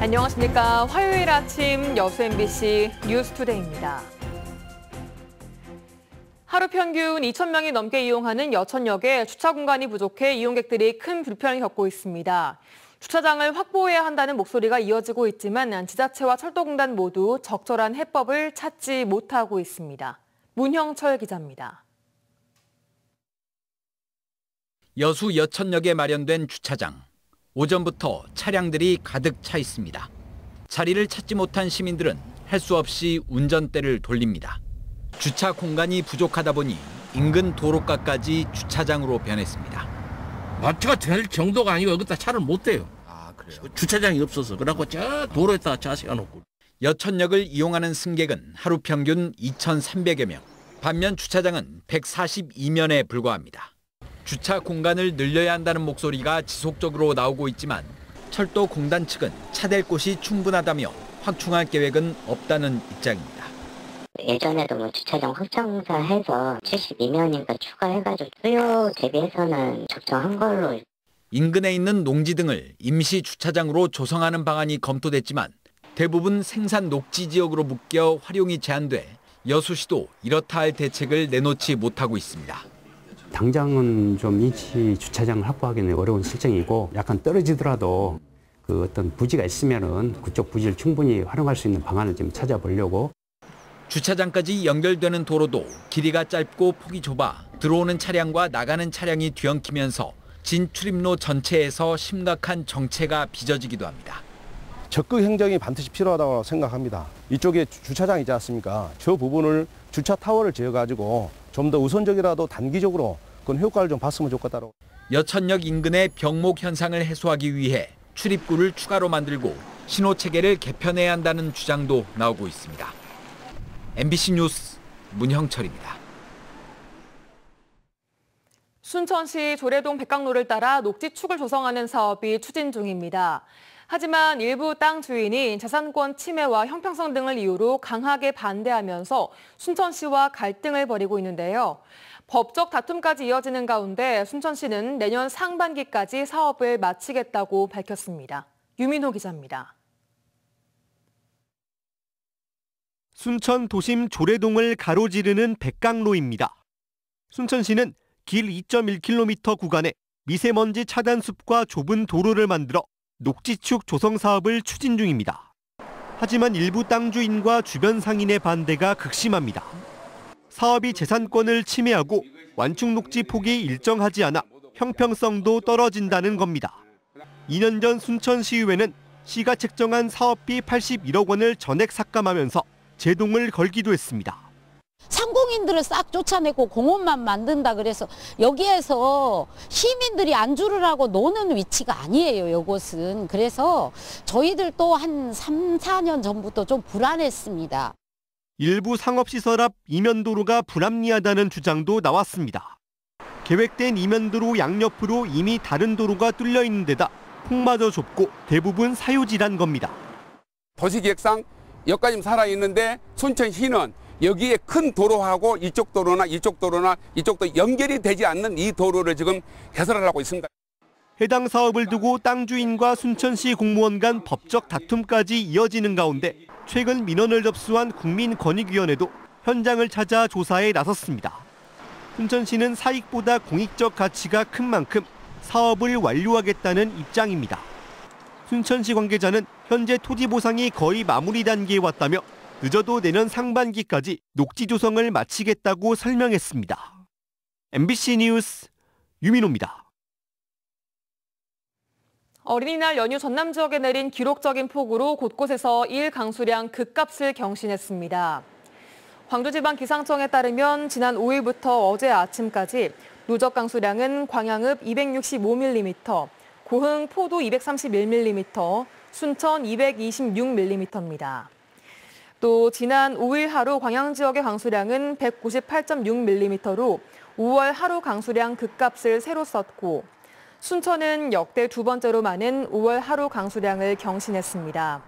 안녕하십니까. 화요일 아침 여수 MBC 뉴스투데이입니다. 하루 평균 2,000명이 넘게 이용하는 여천역에 주차 공간이 부족해 이용객들이 큰 불편을 겪고 있습니다. 주차장을 확보해야 한다는 목소리가 이어지고 있지만 지자체와 철도공단 모두 적절한 해법을 찾지 못하고 있습니다. 문형철 기자입니다. 여수 여천역에 마련된 주차장. 오전부터 차량들이 가득 차 있습니다. 자리를 찾지 못한 시민들은 할 수 없이 운전대를 돌립니다. 주차 공간이 부족하다 보니 인근 도로가까지 주차장으로 변했습니다. 마트가 될 정도가 아니고 여기다 차를 못 대요. 아, 그래요? 주차장이 없어서. 그래갖고 저 도로에다 차 세워놓고. 여천역을 이용하는 승객은 하루 평균 2,300여 명. 반면 주차장은 142면에 불과합니다. 주차 공간을 늘려야 한다는 목소리가 지속적으로 나오고 있지만 철도공단 측은 차댈 곳이 충분하다며 확충할 계획은 없다는 입장입니다. 예전에도 주차장 확장사해서 72면인가 추가해가지고 수요 대비해서는 적정한 걸로. 인근에 있는 농지 등을 임시 주차장으로 조성하는 방안이 검토됐지만 대부분 생산 녹지 지역으로 묶여 활용이 제한돼 여수시도 이렇다 할 대책을 내놓지 못하고 있습니다. 당장은 좀 임시 주차장을 확보하기는 어려운 실정이고 약간 떨어지더라도 그 어떤 부지가 있으면은 그쪽 부지를 충분히 활용할 수 있는 방안을 좀 찾아보려고. 주차장까지 연결되는 도로도 길이가 짧고 폭이 좁아 들어오는 차량과 나가는 차량이 뒤엉키면서 진출입로 전체에서 심각한 정체가 빚어지기도 합니다. 적극 행정이 반드시 필요하다고 생각합니다. 이쪽에 주차장이 있지 않습니까? 저 부분을 주차 타워를 지어가지고 좀 더 우선적이라도 단기적으로 그런 효과를 좀 봤으면 좋겠다고. 여천역 인근의 병목 현상을 해소하기 위해 출입구를 추가로 만들고 신호 체계를 개편해야 한다는 주장도 나오고 있습니다. MBC 뉴스 문형철입니다. 순천시 조례동 백강로를 따라 녹지축을 조성하는 사업이 추진 중입니다. 하지만 일부 땅 주인이 재산권 침해와 형평성 등을 이유로 강하게 반대하면서 순천시와 갈등을 벌이고 있는데요. 법적 다툼까지 이어지는 가운데 순천시는 내년 상반기까지 사업을 마치겠다고 밝혔습니다. 유민호 기자입니다. 순천 도심 조례동을 가로지르는 백강로입니다. 순천시는 길 2.1km 구간에 미세먼지 차단 숲과 좁은 도로를 만들어 녹지축 조성 사업을 추진 중입니다. 하지만 일부 땅 주인과 주변 상인의 반대가 극심합니다. 사업이 재산권을 침해하고 완충 녹지 폭이 일정하지 않아 형평성도 떨어진다는 겁니다. 2년 전 순천시의회는 시가 책정한 사업비 81억 원을 전액 삭감하면서 제동을 걸기도 했습니다. 상공인들을 싹 쫓아내고 공원만 만든다 그래서 여기에서 시민들이 안주를 하고 노는 위치가 아니에요, 이곳은. 그래서 저희들도 한 3, 4년 전부터 좀 불안했습니다. 일부 상업시설 앞 이면도로가 불합리하다는 주장도 나왔습니다. 계획된 이면도로 양옆으로 이미 다른 도로가 뚫려 있는 데다 폭마저 좁고 대부분 사유지란 겁니다. 도시계획상 여기까지 살아있는데 순천시는 여기에 큰 도로하고 이쪽 도로나 이쪽도 연결이 되지 않는 이 도로를 지금 개설을 하고 있습니다. 해당 사업을 두고 땅 주인과 순천시 공무원 간 법적 다툼까지 이어지는 가운데 최근 민원을 접수한 국민권익위원회도 현장을 찾아 조사에 나섰습니다. 순천시는 사익보다 공익적 가치가 큰 만큼 사업을 완료하겠다는 입장입니다. 순천시 관계자는 현재 토지 보상이 거의 마무리 단계에 왔다며 늦어도 내년 상반기까지 녹지 조성을 마치겠다고 설명했습니다. MBC 뉴스 유민호입니다. 어린이날 연휴 전남 지역에 내린 기록적인 폭우로 곳곳에서 일 강수량 급값을 경신했습니다. 광주지방기상청에 따르면 지난 5일부터 어제 아침까지 누적 강수량은 광양읍 265mm, 고흥 포도 231mm, 순천 226mm입니다. 또 지난 5일 하루 광양 지역의 강수량은 198.6mm로 5월 하루 강수량 급값을 새로 썼고 순천은 역대 두 번째로 많은 5월 하루 강수량을 경신했습니다.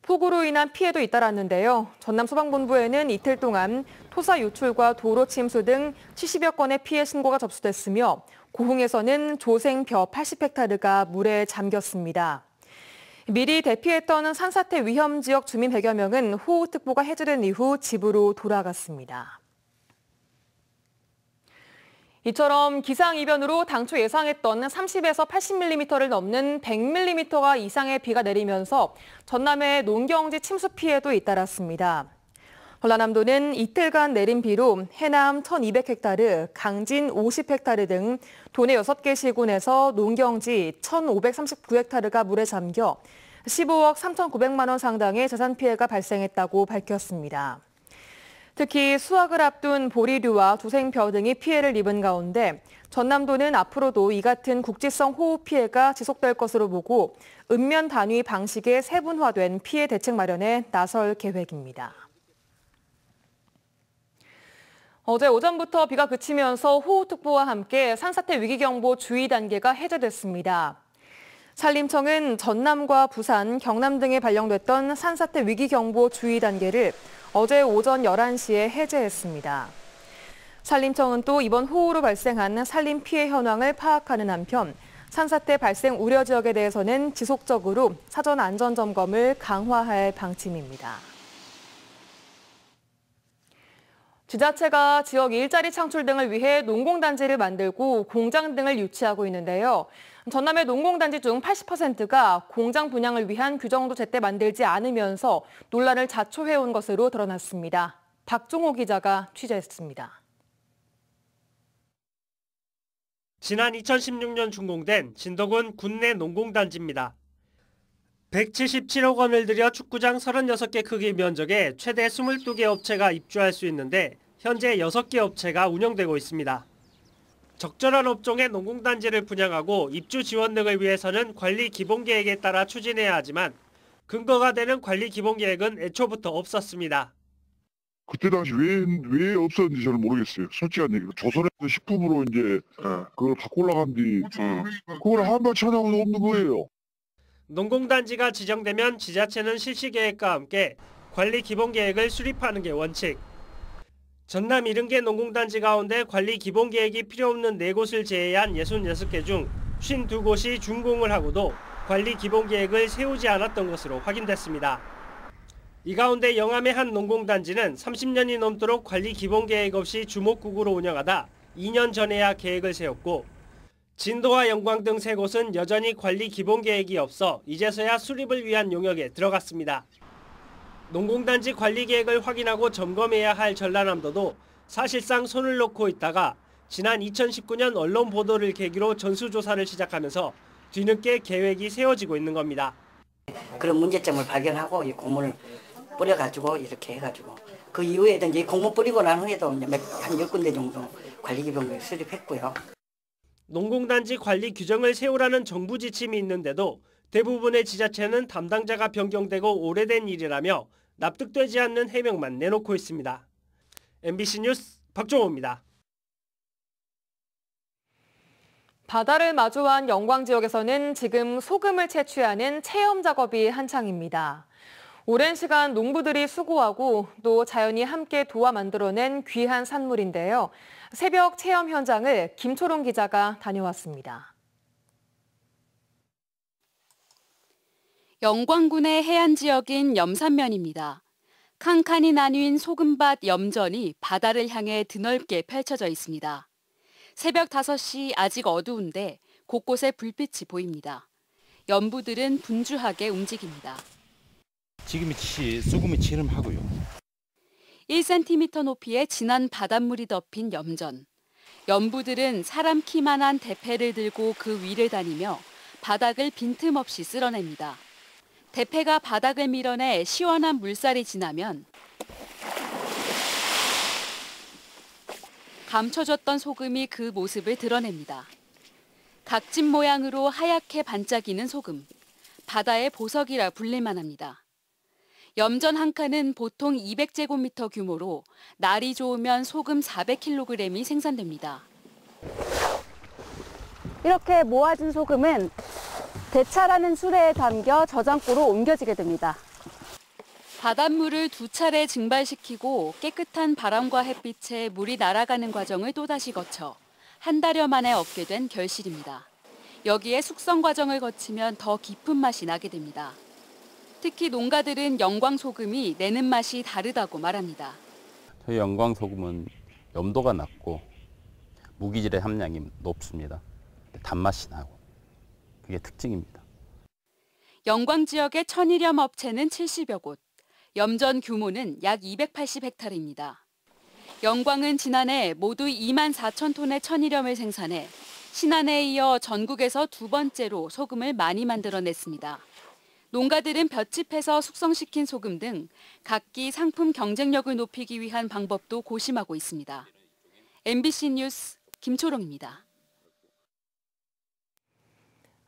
폭우로 인한 피해도 잇따랐는데요. 전남소방본부에는 이틀 동안 토사 유출과 도로 침수 등 70여 건의 피해 신고가 접수됐으며 고흥에서는 조생벼 80헥타르가 물에 잠겼습니다. 미리 대피했던 산사태 위험 지역 주민 100여 명은 호우특보가 해제된 이후 집으로 돌아갔습니다. 이처럼 기상이변으로 당초 예상했던 30에서 80mm를 넘는 100mm 이상의 비가 내리면서 전남의 농경지 침수 피해도 잇따랐습니다. 전라남도는 이틀간 내린 비로 해남 1,200헥타르, 강진 50헥타르 등 도내 6개 시군에서 농경지 1,539헥타르가 물에 잠겨 15억 3,900만 원 상당의 재산 피해가 발생했다고 밝혔습니다. 특히 수확을 앞둔 보리류와 조생벼 등이 피해를 입은 가운데 전남도는 앞으로도 이 같은 국지성 호우 피해가 지속될 것으로 보고 읍면 단위 방식의 세분화된 피해 대책 마련에 나설 계획입니다. 어제 오전부터 비가 그치면서 호우특보와 함께 산사태 위기경보 주의 단계가 해제됐습니다. 산림청은 전남과 부산, 경남 등에 발령됐던 산사태 위기경보 주의 단계를 어제 오전 11시에 해제했습니다. 산림청은 또 이번 호우로 발생한 산림 피해 현황을 파악하는 한편 산사태 발생 우려 지역에 대해서는 지속적으로 사전 안전 점검을 강화할 방침입니다. 지자체가 지역 일자리 창출 등을 위해 농공단지를 만들고 공장 등을 유치하고 있는데요. 전남의 농공단지 중 80%가 공장 분양을 위한 규정도 제때 만들지 않으면서 논란을 자초해온 것으로 드러났습니다. 박종호 기자가 취재했습니다. 지난 2016년 준공된 진도군 군내 농공단지입니다. 177억 원을 들여 축구장 36개 크기 면적에 최대 22개 업체가 입주할 수 있는데 현재 6개 업체가 운영되고 있습니다. 적절한 업종의 농공단지를 분양하고 입주 지원 등을 위해서는 관리 기본계획에 따라 추진해야 하지만 근거가 되는 관리 기본계획은 애초부터 없었습니다. 그때 당시 왜 없었는지 저는 모르겠어요. 솔직한 얘기로. 조선에서 식품으로 이제 그걸 바꾸려고 한 뒤 그걸 한번 찾아오도 없는 거예요. 농공단지가 지정되면 지자체는 실시계획과 함께 관리 기본계획을 수립하는 게 원칙. 전남 70개 농공단지 가운데 관리 기본계획이 필요 없는 4곳을 제외한 66개 중 52곳이 준공을 하고도 관리 기본계획을 세우지 않았던 것으로 확인됐습니다. 이 가운데 영암의 한 농공단지는 30년이 넘도록 관리 기본계획 없이 주목국으로 운영하다 2년 전에야 계획을 세웠고 진도와 영광 등 3곳은 여전히 관리 기본계획이 없어 이제서야 수립을 위한 용역에 들어갔습니다. 농공단지 관리계획을 확인하고 점검해야 할 전라남도도 사실상 손을 놓고 있다가 지난 2019년 언론 보도를 계기로 전수조사를 시작하면서 뒤늦게 계획이 세워지고 있는 겁니다. 그런 문제점을 발견하고 이 공문을 뿌려가지고 이렇게 해가지고 그 이후에도 이제 공문 뿌리고 난 후에도 한 10군데 정도 관리기본을 수립했고요. 농공단지 관리 규정을 세우라는 정부 지침이 있는데도 대부분의 지자체는 담당자가 변경되고 오래된 일이라며 납득되지 않는 해명만 내놓고 있습니다. MBC 뉴스 박종호입니다. 바다를 마주한 영광 지역에서는 지금 소금을 채취하는 체험 작업이 한창입니다. 오랜 시간 농부들이 수고하고 또 자연이 함께 도와 만들어낸 귀한 산물인데요. 새벽 체험 현장을 김초롱 기자가 다녀왔습니다. 영광군의 해안 지역인 염산면입니다. 칸칸이 나뉜 소금밭 염전이 바다를 향해 드넓게 펼쳐져 있습니다. 새벽 5시 아직 어두운데 곳곳에 불빛이 보입니다. 염부들은 분주하게 움직입니다. 지금 소금이 지름하고요. 1cm 높이의 진한 바닷물이 덮인 염전. 염부들은 사람 키만한 대패를 들고 그 위를 다니며 바닥을 빈틈없이 쓸어냅니다. 대패가 바닥을 밀어내 시원한 물살이 지나면 감춰졌던 소금이 그 모습을 드러냅니다. 각진 모양으로 하얗게 반짝이는 소금. 바다의 보석이라 불릴만 합니다. 염전 한 칸은 보통 200제곱미터 규모로 날이 좋으면 소금 400kg이 생산됩니다. 이렇게 모아진 소금은 대차라는 수레에 담겨 저장고로 옮겨지게 됩니다. 바닷물을 2차례 증발시키고 깨끗한 바람과 햇빛에 물이 날아가는 과정을 또다시 거쳐 한 달여 만에 얻게 된 결실입니다. 여기에 숙성 과정을 거치면 더 깊은 맛이 나게 됩니다. 특히 농가들은 영광소금이 내는 맛이 다르다고 말합니다. 저희 영광소금은 염도가 낮고 무기질의 함량이 높습니다. 단맛이 나고 그게 특징입니다. 영광 지역의 천일염 업체는 70여 곳, 염전 규모는 약 280헥타르입니다. 영광은 지난해 모두 2만 4천 톤의 천일염을 생산해 신안에 이어 전국에서 두 번째로 소금을 많이 만들어냈습니다. 농가들은 볏짚에서 숙성시킨 소금 등 각기 상품 경쟁력을 높이기 위한 방법도 고심하고 있습니다. MBC 뉴스 김초롱입니다.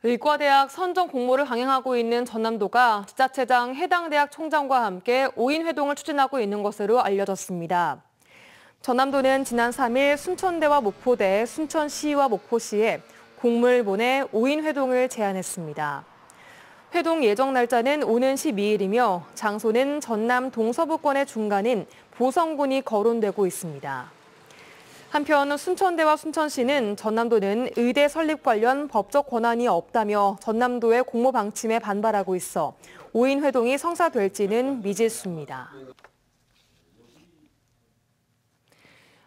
의과대학 선정 공모를 강행하고 있는 전남도가 지자체장 해당 대학 총장과 함께 5인 회동을 추진하고 있는 것으로 알려졌습니다. 전남도는 지난 3일 순천대와 목포대, 순천시와 목포시에 공문을 보내 5인 회동을 제안했습니다. 회동 예정 날짜는 오는 12일이며 장소는 전남 동서부권의 중간인 보성군이 거론되고 있습니다. 한편 순천대와 순천시는 전남도는 의대 설립 관련 법적 권한이 없다며 전남도의 공모 방침에 반발하고 있어 5인 회동이 성사될지는 미지수입니다.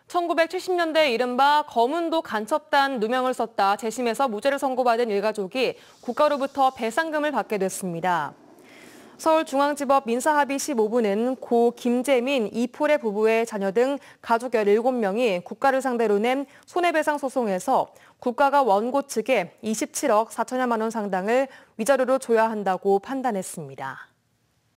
1970년대 이른바 검은도 간첩단 누명을 썼다 재심에서 무죄를 선고받은 일가족이 국가로부터 배상금을 받게 됐습니다. 서울중앙지법 민사합의 15부는 고 김재민, 이포레 부부의 자녀 등 가족 17명이 국가를 상대로 낸 손해배상 소송에서 국가가 원고 측에 27억 4천여만 원 상당을 위자료로 줘야 한다고 판단했습니다.